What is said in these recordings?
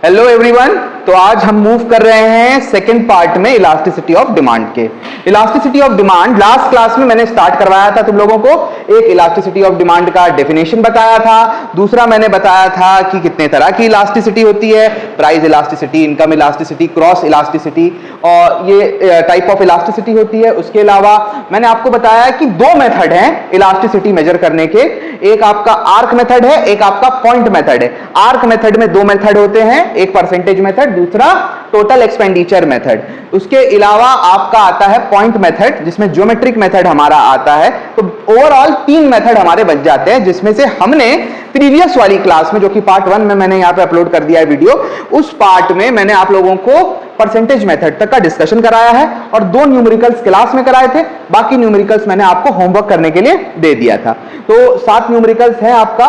Hello everyone. तो आज हम मूव कर रहे हैं सेकंड पार्ट में इलास्टिसिटी ऑफ डिमांड के। Elasticity of demand last class में मैंने स्टार्ट करवाया था तुम लोगों को। एक इलास्टिसिटी ऑफ डिमांड का डेफिनेशन बताया था, दूसरा मैंने बताया था कि कितने तरह की इलास्टिसिटी होती है, price elasticity, income elasticity, cross elasticity, और ये टाइप ऑफ इलास्टिसिटी होती है। उसके अलावा मैंने आपको बताया कि दो मेथड हैं इलास्टिसिटी मेजर करने के, एक आपका आर्क मेथड है, एक आपका पॉइंट मेथड है। आर्क मेथड में दो मेथड होते हैं, एक परसेंटेज मेथड, दूसरा टोटल एक्सपेंडिचर मेथड। उसके अलावा आपका आता है पॉइंट मेथड, जिसमें ज्योमेट्रिक मेथड हमारा आता है। तो ओवरऑल तीन मेथड हमारे बच जाते हैं, जिसमें से हमने प्रीवियस वाली क्लास में, जो कि पार्ट 1 में मैंने यहां पे अपलोड कर दिया है वीडियो, उस पार्ट में मैंने आप लोगों को परसेंटेज मेथड तक का डिस्कशन कराया है और दो न्यूमेरिकल्स क्लास में कराए थे। बाकी न्यूमेरिकल्स मैंने आपको होमवर्क करने के लिए दे दिया था। तो 7 न्यूमेरिकल्स हैं आपका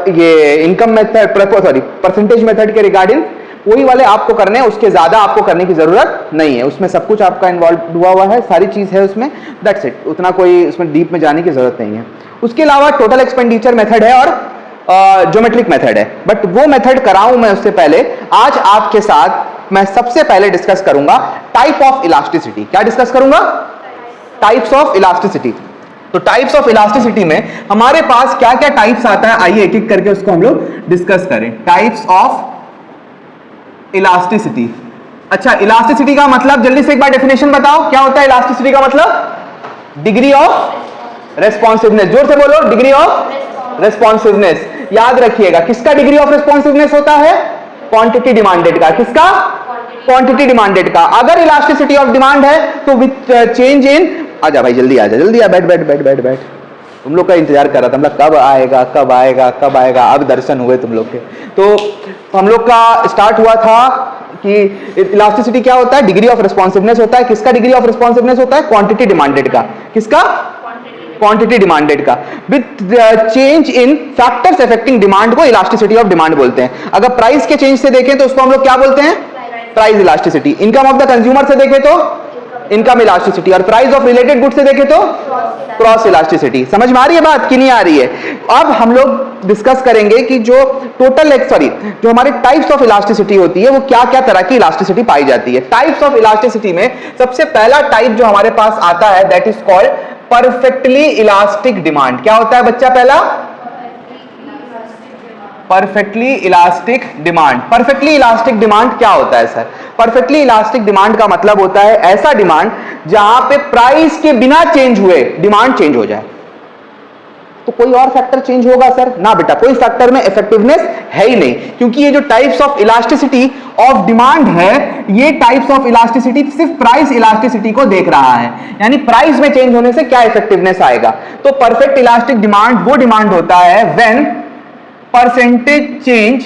ये income method, sorry percentage method के रिगार्डिंग। वही वाले आपको करने हैं, उसके ज्यादा आपको करने की जरूरत नहीं है। उसमें सब कुछ आपका इन्वॉल्व हुआ है, सारी चीज है उसमें, दैट्स इट। उतना कोई उसमें डीप में जाने की जरूरत नहीं है। उसके अलावा टोटल एक्सपेंडिचर मेथड है और ज्योमेट्रिक मेथड है, बट वो मेथड कराऊं मैं उससे पहले आज आपके साथ मैं सबसे पहले डिस्कस करूंगा टाइप ऑफ इलास्टिसिटी। क्या डिस्कस करूंगा? Types of elasticity. तो टाइप्स ऑफ इलास्टिसिटी में हमारे पास क्या क्या टाइप्स आता है, आइए एक एक करके उसको हम लोग डिस्कस करें। Types of elasticity. अच्छा, इलास्टिसिटी का मतलब जल्दी से एक बार डेफिनेशन बताओ, क्या होता है इलास्टिसिटी का मतलब? Degree of responsiveness. जोर से बोलो, डिग्री ऑफ रेस्पॉन्सिवनेस। याद रखिएगा, किसका डिग्री ऑफ रेस्पॉन्सिवनेस होता है? क्वांटिटी डिमांडेड का। किसका? क्वांटिटी डिमांडेड का। अगर इलास्टिसिटी ऑफ डिमांड है तो विथ चेंज इन, आजा भाई जल्दी आजा, जल्दी आ, बैठ बैठ बैठ बैठ बैठ। तुम लोग का इंतजार कर रहा था, मतलब कब आएगा कब आएगा कब आएगा। अब दर्शन हुए तुम लोग के। तो हम लोग का स्टार्ट हुआ था कि इलास्टिसिटी क्या होता है? डिग्री ऑफ रिस्पॉन्सिवनेस होता है। किसका डिग्री ऑफ रिस्पॉन्सिवनेस होता है? क्वांटिटी डिमांडेड का। किसका? क्वांटिटी डिमांडेड का। With change in factors affecting demand को इलास्टिसिटी ऑफ डिमांड बोलते हैं। अगर प्राइस के चेंज से देखें तो उसको हम लोग क्या बोलते हैं? Price elasticity. Income of the consumer से देखें तो इनकम इलास्टिसिटी, और प्राइस ऑफ रिलेटेड गुड से देखें तो क्रॉस इलास्टिसिटी। समझ में आ रही है बात कि नहीं आ रही है? अब हम लोग डिस्कस करेंगे कि जो जो हमारे टाइप्स ऑफ इलास्टिसिटी होती है, वो क्या क्या तरह की इलास्टिसिटी पाई जाती है। टाइप्स ऑफ इलास्टिसिटी में सबसे पहला टाइप जो हमारे पास आता है, that is called perfectly elastic demand. क्या होता है बच्चा पहला? Perfectly elastic demand. Perfectly elastic demand क्या होता है सर? परफेक्टली इलास्टिक डिमांड का मतलब होता है ऐसा डिमांड जहां पे प्राइस के बिना चेंज हुए डिमांड चेंज हो जाए। तो कोई और फैक्टर चेंज होगा सर? ना बेटा, कोई फैक्टर में इफेक्टिवनेस है ही नहीं, क्योंकि ये जो types of elasticity of demand है, ये टाइप्स ऑफ इलास्टिसिटी सिर्फ प्राइस इलास्टिसिटी को देख रहा है, यानी प्राइस में चेंज होने से क्या इफेक्टिवनेस आएगा। तो परफेक्ट इलास्टिक डिमांड वो डिमांड होता है when percentage change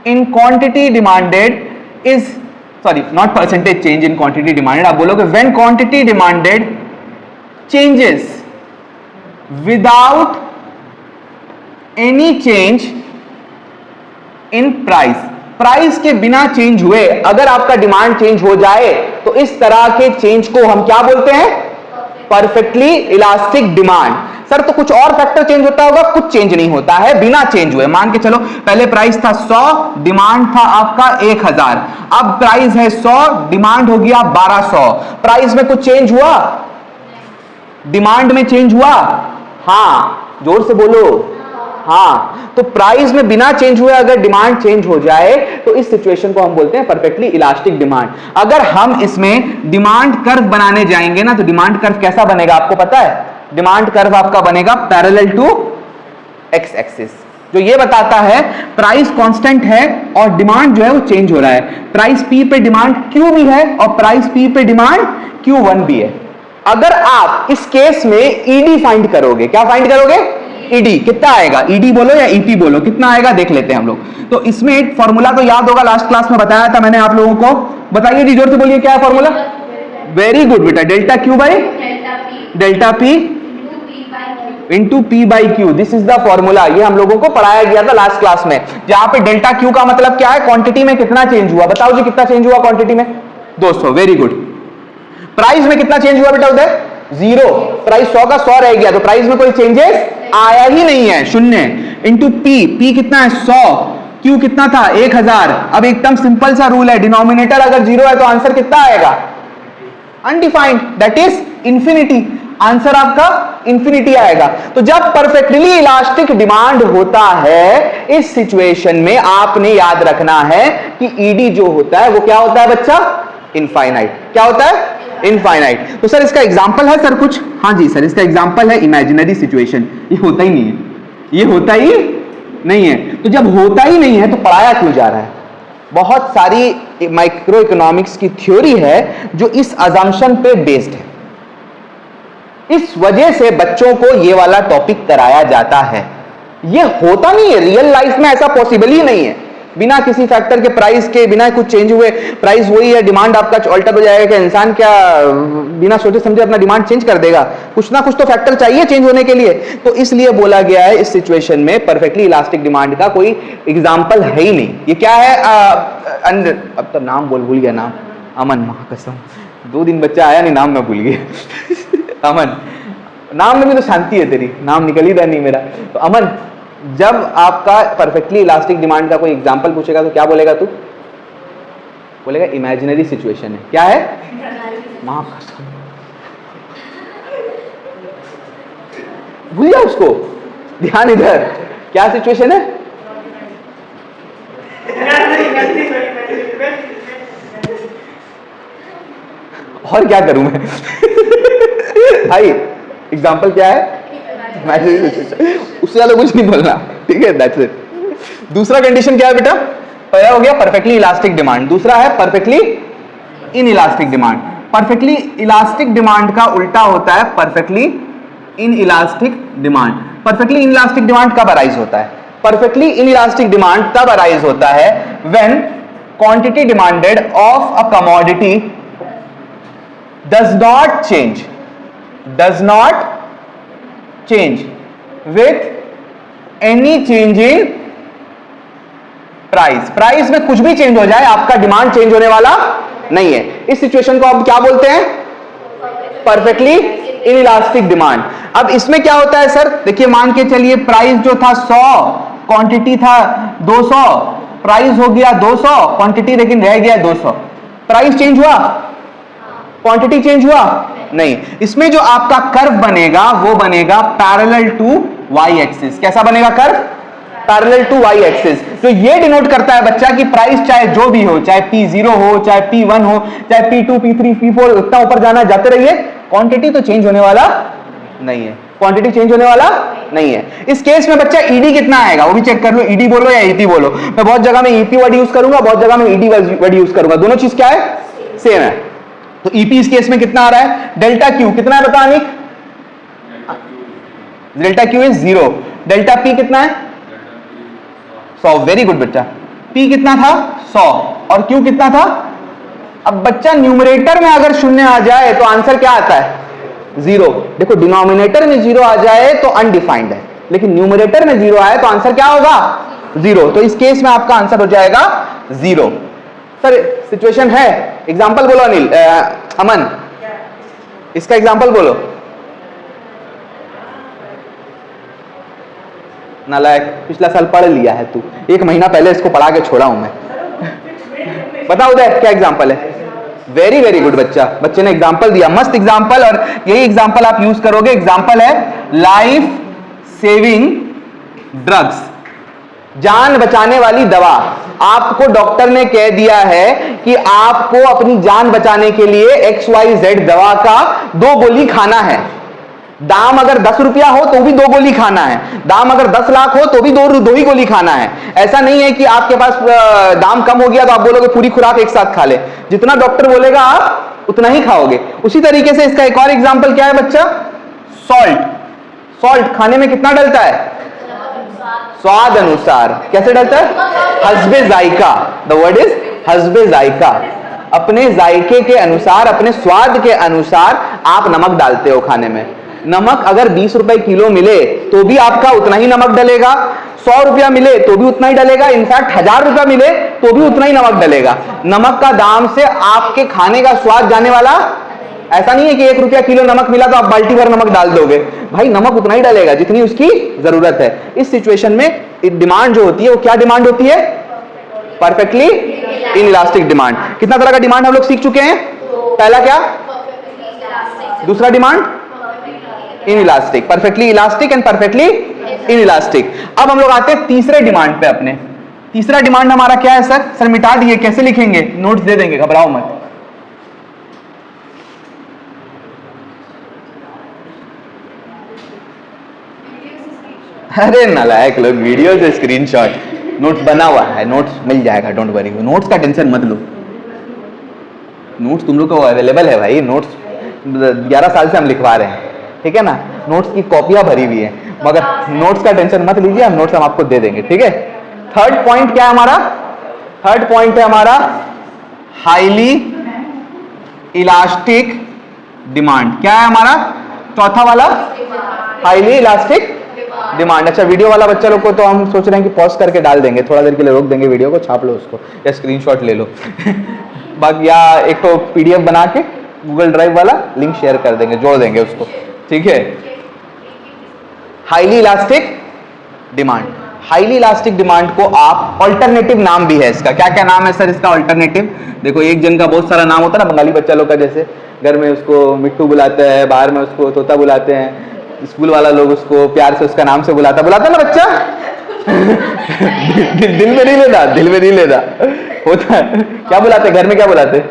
in quantity demanded is, sorry, not percentage change in quantity demanded, आप बोलोगे when quantity demanded changes without any change in price। Price के बिना चेंज हुए अगर आपका डिमांड चेंज हो जाए तो इस तरह के चेंज को हम क्या बोलते हैं? Perfectly elastic demand. सर तो कुछ और फैक्टर चेंज होता होगा? कुछ चेंज नहीं होता है बिना चेंज हुए। मान के चलो पहले प्राइस था 100, डिमांड था आपका 1000, अब प्राइस है 100, डिमांड हो गया 1200। प्राइस में कुछ चेंज हुआ? डिमांड में चेंज हुआ? हाँ, जोर से बोलो। हाँ, तो प्राइस में बिना चेंज हुए अगर डिमांड चेंज हो जाए तो इस सिचुएशन को हम बोलते हैं परफेक्टली इलास्टिक डिमांड। अगर हम इसमें डिमांड कर्व बनाने जाएंगे ना, तो डिमांड कर्व कैसा बनेगा आपको पता है? डिमांड कर्व आपका बनेगा पैरेलल टू एक्स एक्सिस, जो ये बताता है प्राइस कांस्टेंट है और डिमांड जो है वो चेंज हो रहा है। प्राइस पी पे डिमांड क्यू भी है और प्राइस पी पे डिमांड Q1 भी है। अगर आप इस केस में ईडी फाइंड करोगे, क्या फाइंड करोगे? ईडी। कितना आएगा? ईडी बोलो या ईपी बोलो, कितना आएगा देख लेते हैं हम लोग। तो इसमें एक फॉर्मूला तो याद होगा, लास्ट क्लास में बताया था मैंने आप लोगों को। बताइए जी, जोर से बोलिए, क्या है फॉर्मूला? वेरी गुड बेटा, delta Q by delta P into P by Q, this is the formula. ये हम लोगों को पढ़ाया गया था लास्ट क्लास में, जहां पे डेल्टा क्यू का मतलब क्या है? क्वांटिटी में कितना चेंज हुआ। बताओ जी, कितना चेंज हुआ क्वांटिटी में? 200। Very good. प्राइस में कितना चेंज हुआ बेटा उधर? 0। प्राइस 100 का 100 रह गया, तो प्राइस में कोई चेंजेस आया ही नहीं है, 0। इंटू पी, पी कितना है? 100। Q कितना था 1000। अब एकदम सिंपल सा रूल है, डिनोमिनेटर अगर 0 है तो आंसर कितना आएगा, undefined, that is infinity. Answer आपका इंफिनिटी आएगा। तो जब परफेक्टली इलास्टिक डिमांड होता है, इस सिचुएशन में आपने याद रखना है कि ईडी जो होता है वो क्या होता है बच्चा, इनफाइनाइट। क्या होता है, इनफाइनाइट। तो सर इसका एग्जांपल है सर कुछ, हाँ जी सर इसका एग्जांपल है इमेजिनरी सिचुएशन। ये होता ही नहीं है, ये होता ही नहीं है। तो जब होता ही नहीं है तो पढ़ाया क्यों जा रहा है। बहुत सारी माइक्रो इकोनॉमिक्स की थ्योरी है जो इस अजम्पशन पे बेस्ड है। इस वजह से बच्चों को ये वाला टॉपिक कराया जाता है। ये होता नहीं है रियल लाइफ में, ऐसा पॉसिबल ही नहीं है। बिना किसी फैक्टर के प्राइस के, बिना कुछ चेंज हुए प्राइस वही है, डिमांड आपका ऑल्टर हो जाएगा। कि इंसान क्या बिना सोचे समझे अपना डिमांड चेंज कर देगा, कुछ ना कुछ तो फैक्टर चाहिए चेंज होने के लिए। तो इसलिए बोला गया है इस सिचुएशन में परफेक्टली इलास्टिक डिमांड का कोई एग्जाम्पल है ही नहीं। ये क्या है, अब तो नाम भूल गया, नाम अमन, महाकसम 2 दिन बच्चा आया नहीं, नाम मैं भूल गया। अमन, नाम में भी तो शांति है तेरी, नाम निकल ही रहा नहीं मेरा। तो अमन, जब आपका परफेक्टली इलास्टिक डिमांड का कोई एग्जांपल पूछेगा तो क्या बोलेगा तू, बोलेगा इमेजिनरी सिचुएशन है। क्या है, भूल जा उसको, ध्यान इधर, क्या सिचुएशन है, और क्या करूं मैं भाई, एग्जांपल क्या है, उससे ज्यादा कुछ नहीं बोलना, ठीक है, दैट्स इट। दूसरा कंडीशन क्या है बेटा, पहला हो गया परफेक्टली इलास्टिक डिमांड, दूसरा है perfectly in elastic demand. Perfectly elastic demand का उल्टा होता है perfectly in elastic demand. Perfectly in elastic demand कब अराइज होता है, परफेक्टली इन इलास्टिक डिमांड तब अराइज होता है when quantity demanded of a commodity does not change with any change in price. Price में कुछ भी चेंज हो जाए, आपका डिमांड चेंज होने वाला नहीं है। इस सिचुएशन को आप क्या बोलते हैं, परफेक्टली इन इलास्टिक डिमांड। अब इसमें क्या होता है सर, देखिए मान के चलिए प्राइस जो था 100, क्वांटिटी था 200, प्राइस हो गया 200, क्वांटिटी लेकिन रह गया 200। प्राइस चेंज हुआ, क्वांटिटी चेंज हुआ नहीं। इसमें जो आपका कर्व बनेगा वो बनेगा पैरेलल टू वाई एक्सिस। कैसा बनेगा curve, parallel to Y axis. तो ये डिनोट करता है बच्चा कि प्राइस चाहे जो भी हो, चाहे P0 हो, चाहे P1 हो, चाहे P2, P3, P4, इतना ऊपर जाना जाते रहिए, क्वांटिटी तो चेंज होने वाला नहीं है, क्वांटिटी चेंज होने वाला नहीं है। इस केस में बच्चा ईडी कितना आएगा वो भी चेक कर लो, ईडी बोलो या ईपी बोलो। मैं बहुत जगह में ईपी वर्ड यूज करूंगा, बहुत जगह में ईडी वर्ड यूज करूंगा, दोनों चीज क्या है, सेम है। तो ईपी इस केस में कितना आ रहा है, डेल्टा क्यू कितना है बता Anik, delta Q is 0, delta P कितना है 100, वेरी गुड बच्चा। पी कितना था 100 और क्यू कितना था। अब बच्चा न्यूमरेटर में अगर शून्य आ जाए तो आंसर क्या आता है 0। देखो डिनोमिनेटर में 0 आ जाए तो अनडिफाइंड है, लेकिन न्यूमरेटर में 0 आए तो आंसर क्या होगा 0। तो इस केस में आपका आंसर हो जाएगा 0। सर सिचुएशन है, एग्जांपल बोलो अनिल, अमन इसका एग्जांपल बोलो। नालायक, पिछला साल पढ़ लिया है तू, 1 महीना पहले इसको पढ़ा के छोड़ा हूं मैं। बताओ उदय क्या एग्जांपल है। वेरी वेरी गुड बच्चा, बच्चे ने एग्जांपल दिया, मस्त एग्जांपल, और यही एग्जांपल आप यूज करोगे। एग्जांपल है लाइफ सेविंग ड्रग्स, जान बचाने वाली दवा। आपको डॉक्टर ने कह दिया है कि आपको अपनी जान बचाने के लिए XYZ दवा का 2 गोली खाना है। दाम अगर 10 रुपया हो तो भी 2 गोली खाना है, दाम अगर 10 लाख हो तो भी 2 ही गोली खाना है। ऐसा नहीं है कि आपके पास दाम कम हो गया तो आप बोलोगे पूरी खुराक एक साथ खा ले, जितना डॉक्टर बोलेगा आप उतना ही खाओगे। उसी तरीके से इसका एक और एग्जांपल क्या है बच्चा, सॉल्ट। सॉल्ट खाने में कितना डलता है, स्वाद अनुसार। कैसे डलता है, हस्बे जायका, द वर्ड इज हस्बे जायका। अपने जायके के अनुसार, अपने स्वाद के अनुसार आप नमक डालते हो खाने में। नमक अगर 20 रुपए किलो मिले तो भी आपका उतना ही नमक डलेगा, 100 रुपया मिले तो भी उतना ही डलेगा, इनफैक्ट 1000 रुपया मिले तो भी उतना ही नमक डलेगा। नमक का दाम से आपके खाने का स्वाद जाने वाला ऐसा नहीं है कि 1 रुपया किलो नमक मिला तो आप बाल्टी भर नमक डाल दोगे, भाई नमक उतना ही डालेगा जितनी उसकी जरूरत है। इस सिचुएशन में डिमांड जो होती है वो क्या डिमांड होती है? Perfectly inelastic demand. कितना तरह का डिमांड हम लोग सीख चुके हैं? पहला क्या? दूसरा demand inelastic, perfectly elastic and perfectly inelastic. अब हम लोग आते हैं तीसरे डिमांड पे अपने। तीसरा डिमांड हमारा क्या है सर? सर मिटा दिए, कैसे लिखेंगे? नोट्स दे देंगे, घबराओ मत। अरे नालायक लोग, वीडियो से स्क्रीनशॉट, नोट्स बना हुआ है, नोट्स मिल जाएगा, डोंट वरी, नोट्स का टेंशन मत लो। नोट्स तुम लोग को अवेलेबल है भाई, नोट्स 11 साल से हम लिखवा रहे हैं, ठीक है ना। नोट्स की कॉपियां भरी हुई है, मगर नोट्स का टेंशन मत लीजिए, हम नोट्स हम आपको दे देंगे, ठीक है। थर्ड पॉइंट क्या है हमारा? थर्ड पॉइंट है हमारा हाईली इलास्टिक डिमांड। क्या है हमारा चौथा वाला? Highly elastic demand. अच्छा, वीडियो वाला बच्चा लोग को तो हम सोच रहे हैं कि पॉज करके डाल देंगे, थोड़ा देर के लिए रोक देंगे वीडियो को, छाप लो उसको या स्क्रीनशॉट ले लो बाकी या एक तो पीडीएफ बना के गूगल ड्राइव वाला लिंक शेयर कर देंगे, जोड़ देंगे उसको, ठीक है। Highly elastic demand, highly elastic demand को आप ऑल्टरनेटिव नाम भी है इसका। क्या क्या नाम है सर इसका ऑल्टरनेटिव? देखो, एक जन का बहुत सारा नाम होता है ना, बंगाली बच्चा लोग का, जैसे घर में उसको मिट्टू बुलाते हैं, बाहर में उसको तोता बुलाते हैं, स्कूल वाला लोग उसको प्यार से उसका नाम से बुलाता ना बच्चा दिल में नहीं लेता, दिल में नहीं लेता होता है। क्या बुलाते घर में, क्या बुलाते?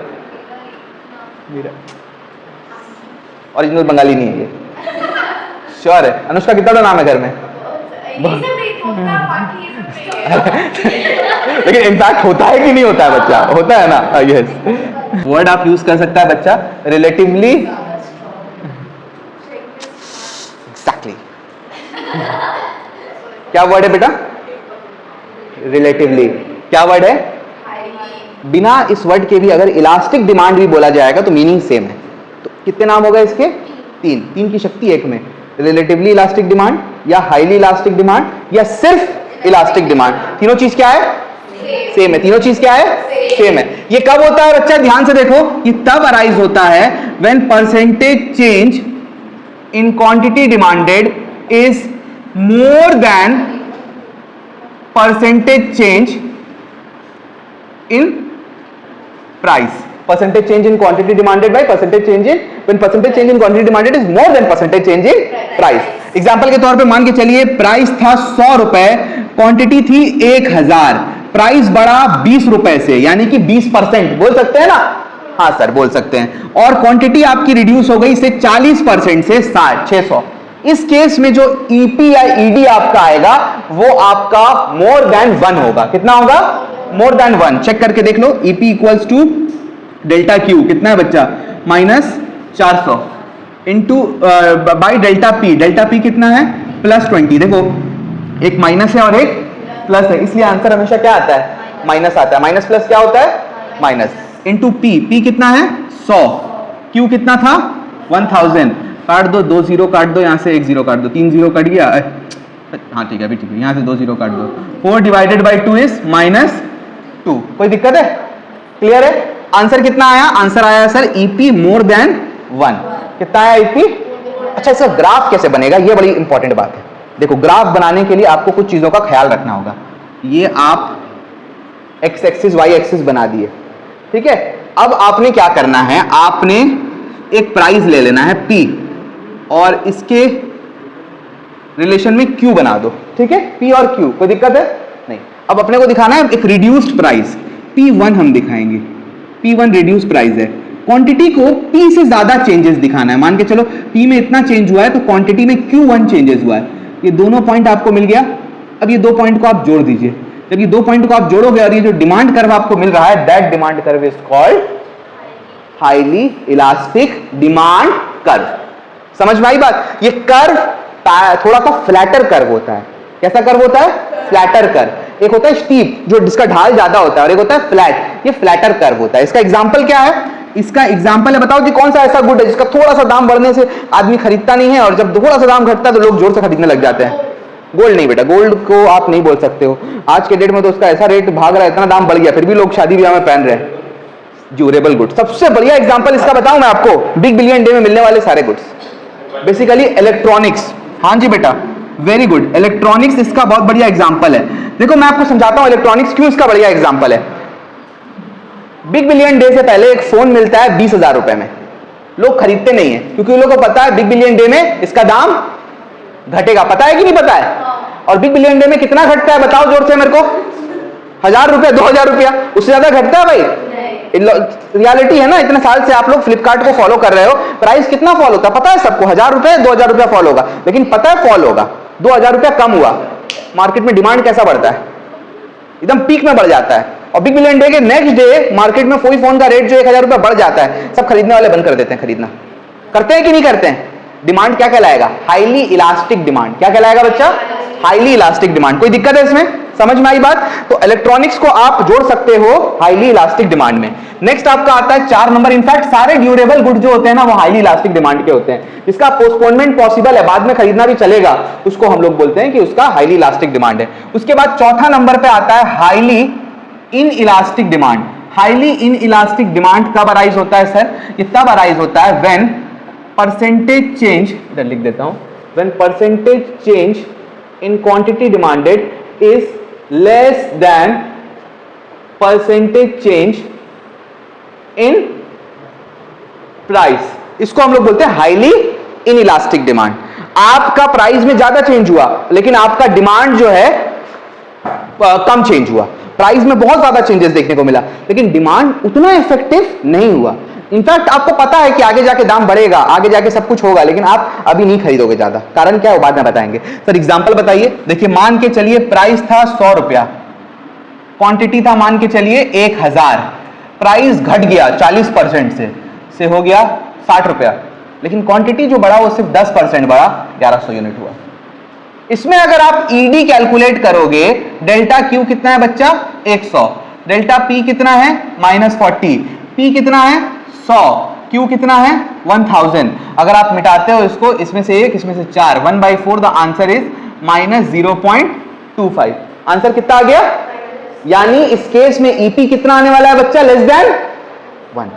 ओरिजिनल बंगाली नहीं है ये, श्योर है। अनुष्का कितना नाम है घर में? लेकिन इनफैक्ट होता है कि नहीं होता है बच्चा? होता है ना, यस। वर्ड आप यूज कर सकता है बच्चा, रिलेटिवली, एग्जैक्टली। क्या वर्ड है बेटा? रिलेटिवली। क्या वर्ड है? बिना इस वर्ड के भी अगर इलास्टिक डिमांड भी बोला जाएगा तो मीनिंग सेम है। तो कितने नाम हो गए इसके? तीन की शक्ति एक में। रिलेटिवली इलास्टिक डिमांड या हाईली इलास्टिक डिमांड या सिर्फ इलास्टिक डिमांड, तीनों चीज क्या है? सेम है। तीनों चीज क्या है? सेम है। ये कब होता है बच्चा? ध्यान से देखो, ये तब अराइज होता है when percentage change in quantity demanded is more than percentage change in price. Percentage change in quantity demanded by percentage change in, when percentage change in quantity demanded is more than percentage change in price. Example के तौर पे मान के चलिए price था 100 रुपए, quantity थी 1000, price बढ़ा 20 रुपए से, यानी कि 20%। बोल सकते हैं ना? हाँ सर बोल सकते हैं। और क्वांटिटी आपकी रिड्यूस हो गई से 40% से 600। इस केस में जो ईपी या ईडी आपका आएगा वो आपका मोर देन 1 होगा। कितना होगा? More than 1। चेक करके देख लो, EP equals to delta Q, कितना है बच्चा? -400 into by delta P. Delta P कितना है? +20। देखो, एक माइनस है और एक प्लस है, इसलिए आंसर हमेशा क्या आता है? माइनस आता है। माइनस प्लस क्या होता है? माइनस। इंटू पी, पी कितना है? 100, क्यू कितना था? 1000। काट दो, 2 0 काट दो, यहां से 1 0 काट दो, 3 0 कट गया। हाँ ठीक है, अभी ठीक है, यहां से 2 0 काट दो। 4 डिवाइडेड बाई 2 इज -2। कोई दिक्कत है? क्लियर है? आंसर कितना आया? आंसर आया सर ईपी मोर देन 1। कितना आया ईपी? अच्छा, इसका ग्राफ कैसे बनेगा? ये बड़ी इंपॉर्टेंट बात है। देखो, ग्राफ बनाने के लिए आपको कुछ चीजों का ख्याल रखना होगा। ये आप एक्स एक्सिस वाई एक्सिस बना दिए, ठीक है। अब आपने क्या करना है? आपने एक प्राइस ले लेना है P और इसके रिलेशन में Q बना दो, ठीक है। P और Q, कोई दिक्कत है? नहीं। अब अपने को दिखाना है एक रिड्यूस्ड प्राइस, P1 हम दिखाएंगे। P1 रिड्यूस प्राइस है। क्वांटिटी को P से ज्यादा चेंजेस दिखाना है। मान के चलो P में इतना चेंज हुआ है तो क्वांटिटी में Q1 चेंजेस हुआ है। ये दोनों पॉइंट आपको मिल गया। अब ये 2 पॉइंट को आप जोड़ दीजिए। जब ये 2 पॉइंट को आप जोड़ोगे और ये जो डिमांड कर्व आपको मिल रहा है, that demand curve is called highly elastic demand curve. समझ में आई बात? ये कर्व थोड़ा सा फ्लैटर कर्व होता है। कैसा कर्व होता है? Flatter curve. एक होता है स्टीप, जो जिसका ढाल ज्यादा होता है, और एक होता है फ्लैट, ये फ्लैटर कर्व होता है। इसका एग्जांपल क्या है? इसका एग्जांपल है, बताओ कि कौन सा ऐसा गुड है जिसका थोड़ा सा दाम बढ़ने से आदमी खरीदता नहीं है, और जब थोड़ा सा दाम घटता है तो लोग जोर से खरीदने लग जाते हैं? गोल्ड नहीं बेटा, गोल्ड को आप नहीं बोल सकते हो। आज के डेट में तो उसका ऐसा रेट भाग रहा है, इतना दाम बढ़ गया, फिर भी लोग शादी ब्याह में पहन रहे हैं। Durable goods. सबसे बढ़िया एग्जांपल इसका बताऊं मैं आपको, बिग बिलियन डे में मिलने वाले सारे गुड्स, बेसिकली इलेक्ट्रॉनिक्स। हाँ जी बेटा, वेरी गुड, इलेक्ट्रॉनिक्स इसका बहुत बढ़िया एग्जांपल है। देखो मैं आपको समझाता हूं इलेक्ट्रॉनिक्स क्यों इसका बढ़िया एग्जांपल है। बिग बिलियन डे से पहले एक फोन मिलता है 20,000 रुपए में, लोग खरीदते नहीं है क्योंकि उन लोगों को पता है बिग बिलियन डे में इसका दाम घटेगा। पता है कि नहीं पता है? और बिग बिलियन डे में कितना घटता है बताओ जोर से मेरे को? 1,000 रुपया, 2,000 रुपया, उससे ज्यादा घटता है भाई? रियलिटी है ना, इतने साल से आप लोग फ्लिपकार्ट को फॉलो कर रहे हो, प्राइस कितना फॉल होता है पता है सबको? 1,000 रुपए 2,000 रुपया फॉल होगा, लेकिन पता है फॉल होगा 2,000 रुपया कम हुआ। मार्केट में डिमांड कैसा बढ़ता है? एकदम पीक में बढ़ जाता है। और बिग बिलियन डे के नेक्स्ट डे मार्केट में कोई फोन का रेट जो 1,000 रुपया बढ़ जाता है, सब खरीदने वाले बंद कर देते हैं खरीदना। करते हैं कि नहीं करते हैं? डिमांड क्या कहलाएगा? Highly elastic demand. क्या कहलाएगा बच्चा? Highly elastic demand. कोई दिक्कत है इसमें? समझ में आई बात? तो इलेक्ट्रॉनिक्स को आप जोड़ सकते हो हाईली इलास्टिक डिमांड में। नेक्स्ट आपका आता है 4 नंबर। इनफैक्ट सारे ड्यूरेबल गुड जो होते हैं ना वो हाईली इलास्टिक डिमांड के होते हैं, जिसका पोस्टपोनमेंट पॉसिबल है, बाद में खरीदना भी चलेगा, उसको हम लोग बोलते हैं कि उसका हाईली इलास्टिक डिमांड है। उसके बाद चौथा नंबर पे आता है highly in elastic demand. Highly in elastic demand कब अराइज होता है सर? ये तब अराइज होता है व्हेन परसेंटेज चेंज, इधर लिख देता हूं, when percentage change in quantity demanded is less than percentage change in price। इसको हम लोग बोलते हैं हाईली इनइलास्टिक डिमांड। आपका प्राइस में ज्यादा चेंज हुआ लेकिन आपका डिमांड जो है कम चेंज हुआ। प्राइस में बहुत ज्यादा चेंजेस देखने को मिला लेकिन डिमांड उतना इफेक्टिव नहीं हुआ। इनफैक्ट आपको पता है कि आगे जाके दाम बढ़ेगा, आगे जाके सब कुछ होगा, लेकिन आप अभी नहीं खरीदोगे ज्यादा। कारण क्या है वो बाद में बताएंगे। सर एग्जांपल बताइए। देखिए मान के चलिए प्राइस था 100 रुपया, क्वांटिटी था मान के चलिए 1,000, प्राइस घट गया 40% से हो गया 60 रुपया, लेकिन क्वांटिटी जो बढ़ा वो सिर्फ 10% बढ़ा, 1100 यूनिट हुआ। इसमें अगर आप ईडी कैलकुलेट करोगे, डेल्टा क्यू कितना है बच्चा? 100, डेल्टा पी कितना है? -40, पी कितना है? 100, क्यू कितना है? 1000। अगर आप मिटाते हो इसको, इसमें से 1 इसमें से 4, 1/4, द आंसर इज -0.25। आंसर कितना आ गया? यानी इस केस में ईपी कितना आने वाला है बच्चा? Less than 1।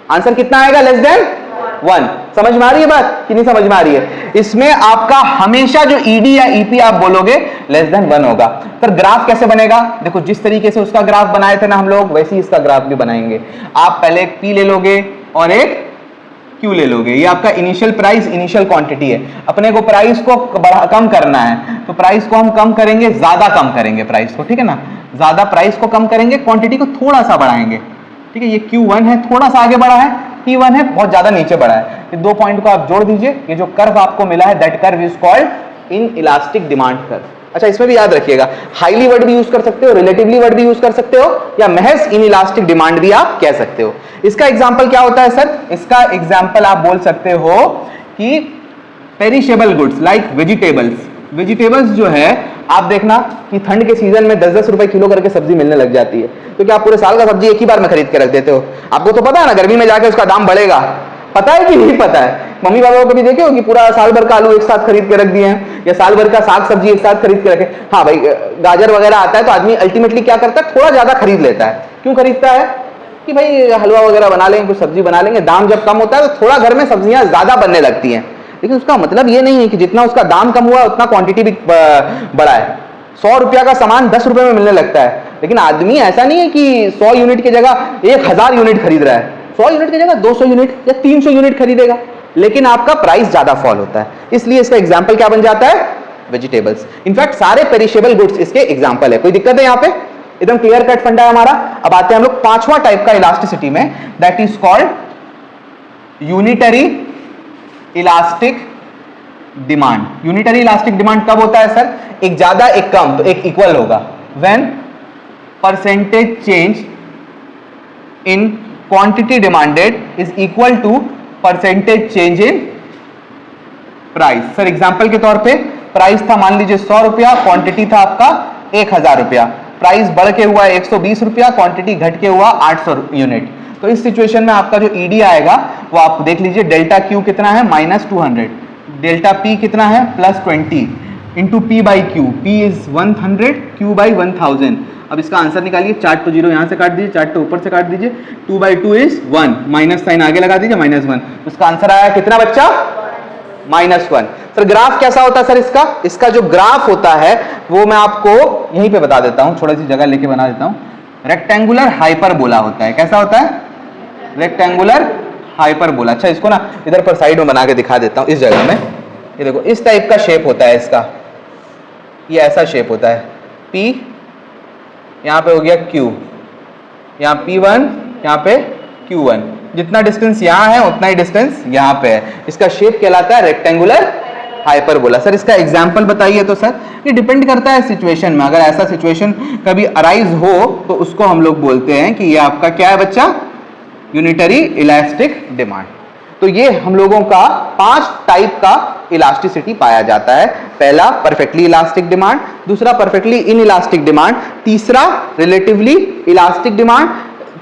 आंसर कितना आएगा? Less than 1। समझ में आ रही है बात कि नहीं समझ में आ रही है? इसमें आपका हमेशा जो ईडी या ईपी आप बोलोगे लेस देन 1 होगा। पर ग्राफ कैसे बनेगा? देखो जिस तरीके से उसका ग्राफ बनाए थे ना हम लोग, वैसे ही इसका ग्राफ भी बनाएंगे। आप पहले एक पी ले लोगे और एक क्यू ले लोगे। ये आपका इनिशियल प्राइस, इनिशियल क्वांटिटी है। अपने को प्राइस को कम करना है तो प्राइस को हम कम करेंगे, ज्यादा कम करेंगे प्राइस को, ठीक है ना? ज्यादा प्राइस को कम करेंगे, क्वांटिटी को थोड़ा सा बढ़ाएंगे, ठीक है? ये Q1 है, थोड़ा सा आगे बढ़ा है, T1 है, बहुत ज्यादा नीचे बढ़ा है। ये 2 पॉइंट को आप जोड़ दीजिए, ये जो कर्व आपको मिला है that curve is called in elastic demand curve. अच्छा इसमें भी याद रखिएगा, हाईली वर्ड भी यूज कर सकते हो, रिलेटिवली वर्ड भी यूज कर सकते हो, या महज इन इलास्टिक डिमांड भी आप कह सकते हो। इसका एग्जांपल क्या होता है सर? इसका एग्जांपल आप बोल सकते हो कि perishable goods like vegetables. Vegetables जो है आप देखना कि ठंड के सीजन में 10-10 रुपए किलो करके सब्जी मिलने लग जाती है, तो क्या आप पूरे साल का सब्जी एक ही बार में खरीद के रख देते हो? आपको तो पता है ना गर्मी में जाके उसका दाम बढ़ेगा, पता है कि नहीं पता है? मम्मी पापा को कभी देखे हो कि पूरा साल भर का आलू एक साथ खरीद के रख दिए हैं, या साल भर का साग सब्जी एक साथ खरीद के रखे? हाँ भाई, गाजर वगैरह आता है तो आदमी अल्टीमेटली क्या करता है? थोड़ा ज्यादा खरीद लेता है। क्यों खरीदता है? कि भाई हलवा वगैरह बना लेंगे, कुछ सब्जी बना लेंगे। दाम जब कम होता है तो थोड़ा घर में सब्जियां ज्यादा बनने लगती हैं, लेकिन उसका मतलब ये नहीं है कि जितना उसका दाम कम हुआ उतना क्वांटिटी भी बढ़ा है। 100 रुपया का सामान 10 रुपए में मिलने लगता है, लेकिन आदमी ऐसा नहीं है कि 100 यूनिट की जगह 1000 यूनिट खरीद रहा है। 100 यूनिट की जगह 200 यूनिट या 300 यूनिट खरीदेगा, लेकिन आपका प्राइस ज्यादा फॉल होता है। इसलिए इसका एग्जाम्पल क्या बन जाता है? वेजिटेबल्स। इनफैक्ट सारे पेरिशेबल गुड्स इसके एग्जाम्पल है। कोई दिक्कत है यहाँ पे? एकदम क्लियर कट फंडा है हमारा। अब आते हैं हम लोग 5वां टाइप का इलास्टिसिटी में, that is called unitary elastic demand. Unitary elastic demand कब होता है सर? एक ज्यादा एक कम, तो एक इक्वल होगा। When percentage change in quantity demanded is equal to percentage change in price. Sir example के तौर पे प्राइस था मान लीजिए 100 रुपया, क्वांटिटी था आपका 1000 रुपया, प्राइस बढ़ के हुआ 120 रुपया, क्वांटिटी घट के हुआ 800 यूनिट। तो इस सिचुएशन में आपका जो ईडी आएगा वो आप देख लीजिए, डेल्टा क्यू कितना है? -200, डेल्टा पी कितना है? +20 into P by Q. P is 100, Q by 1000। अब इसका आंसर निकालिए, चार्ट टू 0 यहाँ से काट दीजिए, चार्ट टू ऊपर से काट दीजिए, 2/2 इज 1, माइनस साइन आगे लगा दीजिए, -1। उसका आंसर आया कितना बच्चा? -1। सर ग्राफ कैसा होता है सर इसका जो ग्राफ होता है वो मैं आपको यहीं पे बता देता हूं, थोड़ी सी जगह लेके बना देता हूं। रेक्टेंगुलर हाइपरबोला होता है। कैसा होता है? Rectangular hyperbola. अच्छा इसको ना इधर पर साइड में बना के दिखा देता हूं, इस जगह में। ये देखो इस टाइप का शेप होता है इसका, ये ऐसा शेप होता है। P यहाँ पे हो गया Q, यहाँ P1, यहाँ पे Q1। जितना डिस्टेंस यहाँ है उतना ही डिस्टेंस यहाँ पे है। इसका शेप कहलाता है रेक्टेंगुलर हाइपरबोला। सर इसका एग्जांपल बताइए। तो सर ये डिपेंड करता है सिचुएशन में, अगर ऐसा सिचुएशन कभी अराइज हो तो उसको हम लोग बोलते हैं कि ये आपका क्या है बच्चा? Unitary elastic demand. तो ये हम लोगों का 5 टाइप का इलास्टिसिटी पाया जाता है। पहला परफेक्टली इलास्टिक डिमांड, दूसरा परफेक्टली इन इलास्टिक डिमांड, तीसरा रिलेटिवली इलास्टिक डिमांड,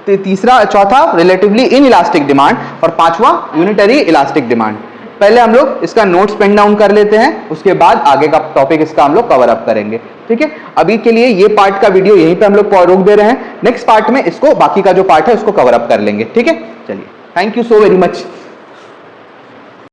चौथा रिलेटिवली इन इलास्टिक डिमांड और पांचवा यूनिटरी इलास्टिक डिमांड। पहले हम लोग इसका नोट्स पेन डाउन कर लेते हैं, उसके बाद आगे का टॉपिक इसका हम लोग कवर अप करेंगे। ठीक है, अभी के लिए ये पार्ट का वीडियो यहीं पे हम लोग रोक दे रहे हैं। नेक्स्ट पार्ट में इसको बाकी का जो पार्ट है उसको कवर अप कर लेंगे। ठीक है, चलिए, thank you so very much.